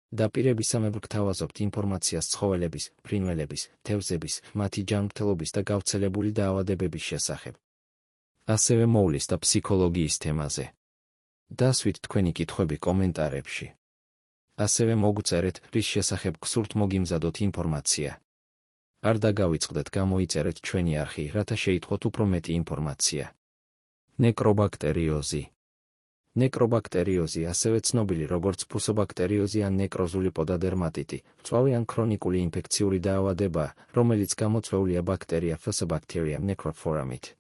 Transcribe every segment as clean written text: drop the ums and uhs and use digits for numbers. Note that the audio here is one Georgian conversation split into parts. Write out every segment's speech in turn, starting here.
დაპირებისამებრ გთავაზობთ ინფორმაციას ცხოველების, ფრინველების, თევზების, მათი ჯანმრთელობის და გავრცელებული დაავადებების შესახებ. ასევე მოვლის და ფსიქოლოგიის თემაზე. დასვით თქვენი კითხვები კომენტარებში. ასევე მოგწერეთ, რის შესახებ გსურთ მოგიმზადოთ ინფორმაცია. არ დაგავიწყდეთ გამოიწერეთ ჩვენი არხი, რათა შეიტყოთ უფრო მეტი ინფორმაცია. ნეკრობაქტერიოზი. ნეკრობაქტერიოზი, ასევე ცნობილი როგორც ფუსობაქტერიოზი ან ნეკროზული პოდადერმატიტი, მწვავე ან ქრონიკული ინფექციური დაავადებაა, რომელიც გამოწვეულია ბაქტერია Fusobacterium necrophoramით.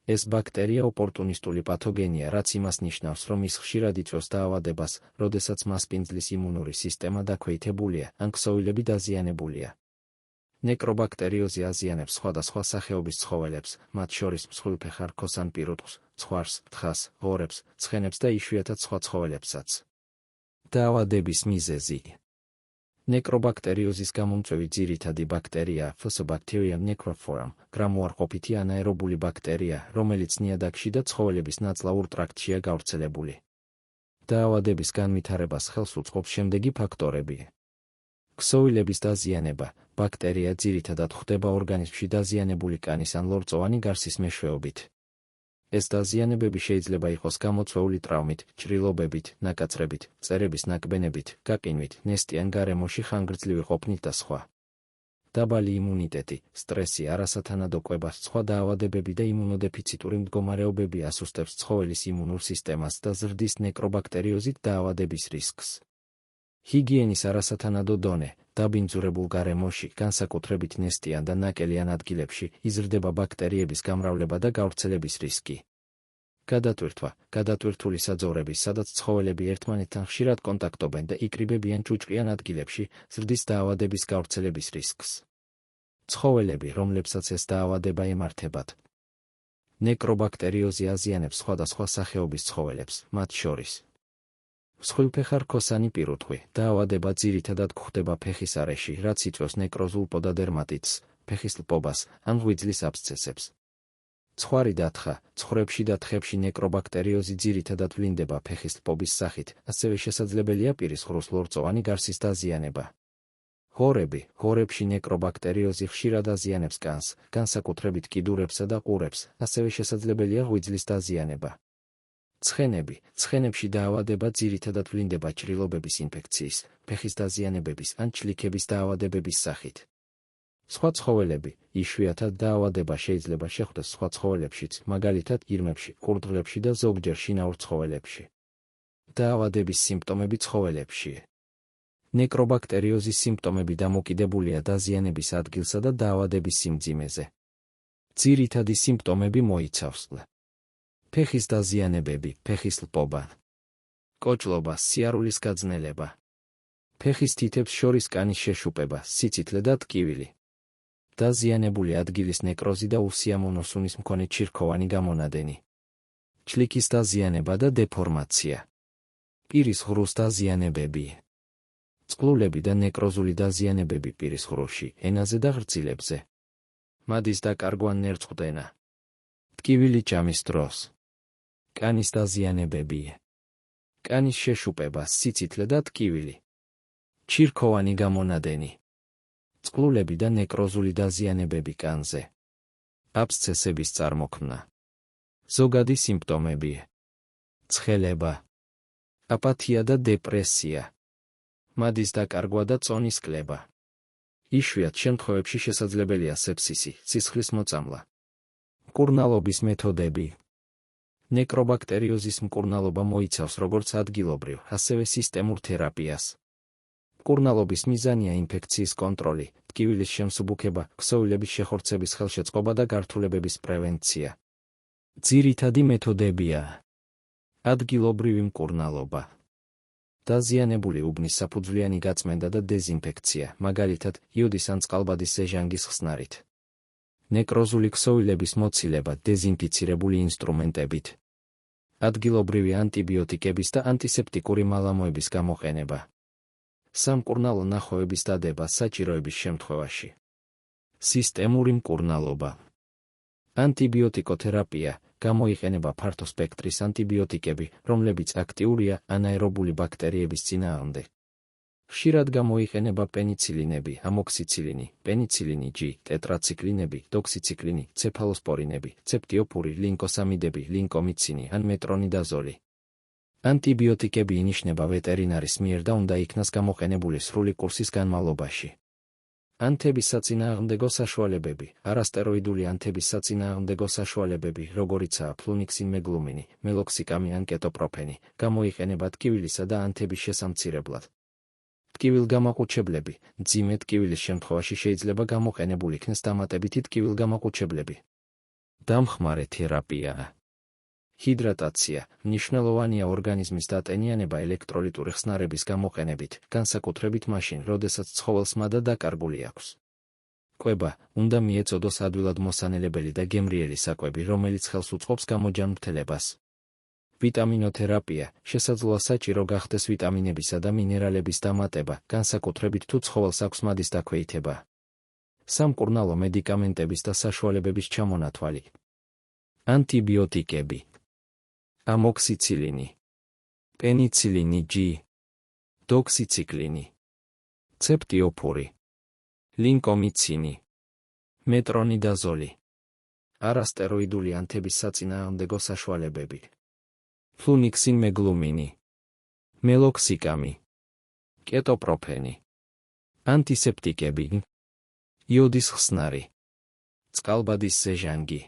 ეს ბაქტერია ოპორტუნისტული პათოგენია, რაც იმას ნიშნავს, რომ ის ხშირად იწვევს დაავადებას, როდესაც მასპინძლის იმუნური სისტემა დაქვეითებულია ან ქსოვილები დაზიანებულია. ნეკრობაქტერიოზი აზიანებს სხვადასხვა სახეობის ცხოველებს, მათ შორის მსხვილფეხა რქოს ან პირუტყვს, ცხვარს, თხას, ღორებს, ცხენებს და იშვიათად სხვა ცხოველებსაც. დაავადების მიზეზი. ნეკრობაქტერიოზის გამომწვევი ძირითადი ბაქტერია Fusobacterium necrophoram, გრამოარყოფითი ანაერობული ბაქტერია, რომელიც ნიადაგში და ცხოველების ნაწლავურ ტრაქტშია გავრცელებული. დაავადების განვითარებას ხელს უწყობს შემდეგი ფაქტორები. ქსოვილების დაზიანება. ბაქტერია ძირითადად ხვდება ორგანიზმში დაზიანებული კანის ან ლორწოვანი გარსის მეშვეობით. ეს დაზიანებები შეიძლება იყოს გამოწვეული ტრავმით, ჭრილობებით, ნაკაწრებით, წერების ნაკბენებით, გაყინვით, ნესტიან გარემოში ხანგრძლივი ყოფნით და სხვა. დაბალი იმუნიტეტი, სტრესი, არასათანადო კვება, სხვა დაავადებები და იმუნოდეფიციტური მდგომარეობები ასუსტებს ცხოველის იმუნურ სისტემას და ზრდის ნეკრობაქტერიოზით დაავადების რისკს. ჰიგიენის არასათანადო დონე. დაბინძურებულ გარემოში, განსაკუთრებით ნესტიან და ნაკელიან ადგილებში, იზრდება ბაქტერიების გამრავლება და გავრცელების რისკი. გადატვირთვა. გადატვირთული საძოვრები, სადაც ცხოველები ერთმანეთთან ხშირად კონტაქტობენ და იკრიბებიან ჭუჭყიან ადგილებში, ზრდის დაავადების გავრცელების რისკს. ცხოველები, რომლებსაც ეს დაავადება ემართებათ. ნეკრობაქტერიოზი აზიანებს სხვადასხვა სახეობის ცხოველებს, მათ შორის მსხვილფეხა რქოსანი პირუტყვი. დაავადება ძირითადად გვხვდება ფეხის არეში, რაც იწვევს ნეკროზულ პოდადერმატიტს, ფეხის ლპობას ან ღვიძლის აბსცესებს. ცხვარი დათხა. ცხვრებში და თხებში ნეკრობაქტერიოზი ძირითადად ვლინდება ფეხის ლპობის სახით, ასევე შესაძლებელია პირის ღრუს ლორწოვანი გარსის დაზიანება. ღორები. ღორებში ნეკრობაქტერიოზი ხშირად აზიანებს კანს, განსაკუთრებით კიდურებსა და ყურებს, ასევე შესაძლებელია ღვიძლის დაზიანება. ცხენები. ცხენებში დაავადება ძირითადად ვლინდება ჭრილობების ინფექციის, ფეხის დაზიანებების ან ჩლიქების დაავადებების სახით. სხვა ცხოველები. იშვიათად დაავადება შეიძლება შეხვდეს სხვა ცხოველებშიც, მაგალითად ირმებში, ყურდღლებში და ზოგჯერ შინაურ ცხოველებში. დაავადების სიმპტომები ცხოველებში. ნეკრობაქტერიოზის სიმპტომები დამოკიდებულია დაზიანების ადგილსა და დაავადების სიმძიმეზე. ძირითადი სიმპტომები მოიცავს ფეხის დაზიანებები, ფეხის ლპობა, კოჭლობა, სიარულის გაძნელება, ფეხის თითებს შორის კანის შეშუპება, სიცითლე და ტკივილი, დაზიანებული ადგილის ნეკროზი და უსიამოვნო სუნის მქონე ჩირქოვანი გამონადენი, ჩლიქის დაზიანება და დეფორმაცია, პირის ღრუს დაზიანებები, წყლულები და ნეკროზული დაზიანებები პირის ღრუში, ენაზე და ღრწილებზე, მადის დაკარგვა ნერწყვდენა, ტკივილი ჭამის დროს, კანის დაზიანებები, კანის შეშუპება, სიცითლე და ტკივილი, ჩირქოვანი გამონადენი, წყლულები და ნეკროზული დაზიანებები კანზე, აბსცესების წარმოქმნა. ზოგადი სიმპტომები: ცხელება, აპათია და დეპრესია, მადის დაკარგვა და წონის კლება. იშვიათ შემთხვევებში შესაძლებელია სეფსისი, სისხლის მოწამვლა. მკურნალობის მეთოდები. ნეკრობაქტერიოზის მკურნალობა მოიცავს როგორც ადგილობრივ, ასევე სისტემურ თერაპიას. მკურნალობის მიზანია ინფექციის კონტროლი, ტკივილის შემსუბუქება, ქსოვილების შეხორცების ხელშეწყობა და გართულებების პრევენცია. ძირითადი მეთოდებია: ადგილობრივი მკურნალობა, დაზიანებული უბნის საფუძვლიანი გაწმენდა და დეზინფექცია, მაგალითად იოდის ან წყალბადის სეჟანგის ხსნარით. ნეკროზული ქსოვილების მოცილება დეზინფიცირებული ინსტრუმენტებით. ადგილობრივი ანტიბიოტიკების და ანტისეპტიკური მალამოების გამოყენება. სამკურნალო ნახვევების დადება საჭიროების შემთხვევაში. სისტემური მკურნალობა. ანტიბიოტიკოთერაპია. გამოიყენება ფართო სპექტრის ანტიბიოტიკები, რომლებიც აქტიურია ანაერობული ბაქტერიების წინააღმდეგ. ხშირად გამოიყენება პენიცილინები, ამოქსიცილინი, პენიცილინი G, ტეტრაციკლინები, დოქსიციკლინი, ცეფალოსპორინები, ცეპტიოფური, ლინკოსამიდები, ლინკომიცინი ან მეტრონიდაზოლი. ანტიბიოტიკები ინიშნება ვეტერინარის მიერ და უნდა იქნას გამოყენებული სრული კურსის განმავლობაში. ანთების საწინააღმდეგო საშუალებები, არასტეროიდული ანთების საწინააღმდეგო საშუალებები, როგორიცაა ფლუნიქსინმეგლუმინი, მელოქსიკამი ან კეტოპროფენი, გამოიყენება ტკივილისა და ანთების შესამცირებლად. ტკივილგამაყუჩებლები, მძიმე ტკივილის შემთხვევაში შეიძლება გამოყენებული იქნეს დამატებითი ტკივილგამაყუჩებლები. დამხმარე თერაპია. ჰიდრატაცია, მნიშვნელოვანია ორგანიზმის დატენიანება ელექტროლიტური ხსნარების გამოყენებით, განსაკუთრებით მაშინ, როდესაც ცხოველს მადა დაკარგული აქვს. კვება, უნდა მიეწოდოს ადვილად მოსანელებელი და გემრიელი საკვები, რომელიც ხელს უწყობს გამოჯანმრთელებას. ვიტამინოთერაპია, შესაძლოა საჭირო გახდეს ვიტამინებისა და მინერალების დამატება, განსაკუთრებით თუ ცხოველს აქვს მადის დაქვეითება. სამკურნალო მედიკამენტების და საშუალებების ჩამონათვალი. ანტიბიოტიკები. ამოქსიცილინი, პენიცილინი G, დოქსიციკლინი, ცეპტიოფური, ლინკომიცინი, მეტრონიდაზოლი, არასტეროიდული ანთების საწინააღმდეგო საშუალებები. ფლუნიქსინმეგლუმინი, მელოქსიკამი, კეტოპროფენი, ანტისეპტიკები, იოდის ხსნარი, წყალბადის სეჟანგი,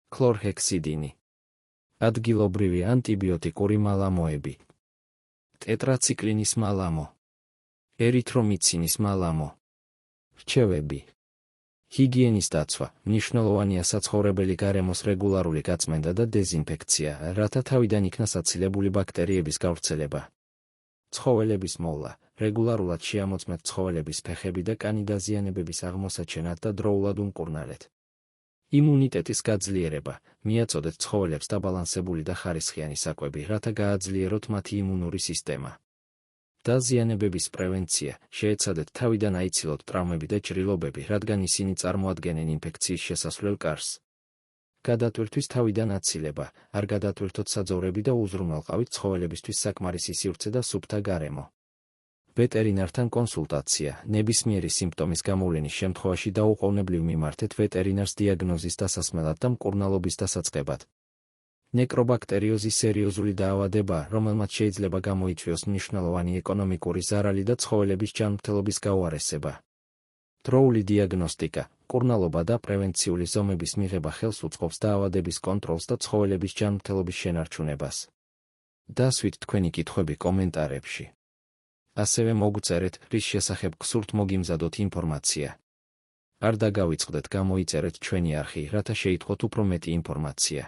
ქლორჰექსიდინი, ადგილობრივი ანტიბიოტიკური მალამოები, ტეტრაციკლინის მალამო, ერითრომიცინის მალამო, რჩევები. ჰიგიენის დაცვა, მნიშვნელოვანია საცხოვრებელი გარემოს რეგულარული გაწმენდა და დეზინფექცია, რათა თავიდან იქნას აცილებული ბაქტერიების გავრცელება. ცხოველების მოვლა, რეგულარულად შეამოწმეთ ცხოველების ფეხები და კანი დაზიანებების აღმოსაჩენად და დროულად უმკურნალეთ. იმუნიტეტის გაძლიერება, მიაწოდეთ ცხოველებს დაბალანსებული და ხარისხიანი საკვები, რათა გააძლიეროთ მათი იმუნური სისტემა. დაზიანებების პრევენცია, შეეცადეთ თავიდან აიცილოთ ტრავმები და ჭრილობები, რადგან ისინი წარმოადგენენ ინფექციის შესასვლელ კარს. გადატვირთვის თავიდან აცილება, არ გადატვირთოთ საძოვრები და უზრუნველყავით ცხოველებისთვის საკმარისი სივრცე და სუფთა გარემო. ვეტერინართან კონსულტაცია, ნებისმიერი სიმპტომის გამოვლენის შემთხვევაში დაუყოვნებლივ მიმართეთ ვეტერინარს დიაგნოზის დასასმელად და მკურნალობის დასაწყებად. ნეკრობაქტერიოზი სერიოზული დაავადებაა, რომელმაც შეიძლება გამოიწვიოს მნიშვნელოვანი ეკონომიკური ზარალი და ცხოველების ჯანმრთელობის გაუარესება. დროული დიაგნოსტიკა, მკურნალობა და პრევენციული ზომების მიღება ხელს უწყობს დაავადების კონტროლს და ცხოველების ჯანმრთელობის შენარჩუნებას. დასვით თქვენი კითხვები კომენტარებში. ასევე მოგწერეთ, რის შესახებ გსურთ მოგიმზადოთ ინფორმაცია. არ დაგავიწყდეთ, გამოიწერეთ ჩვენი არხი, რათა შეიტყოთ უფრო მეტი ინფორმაცია.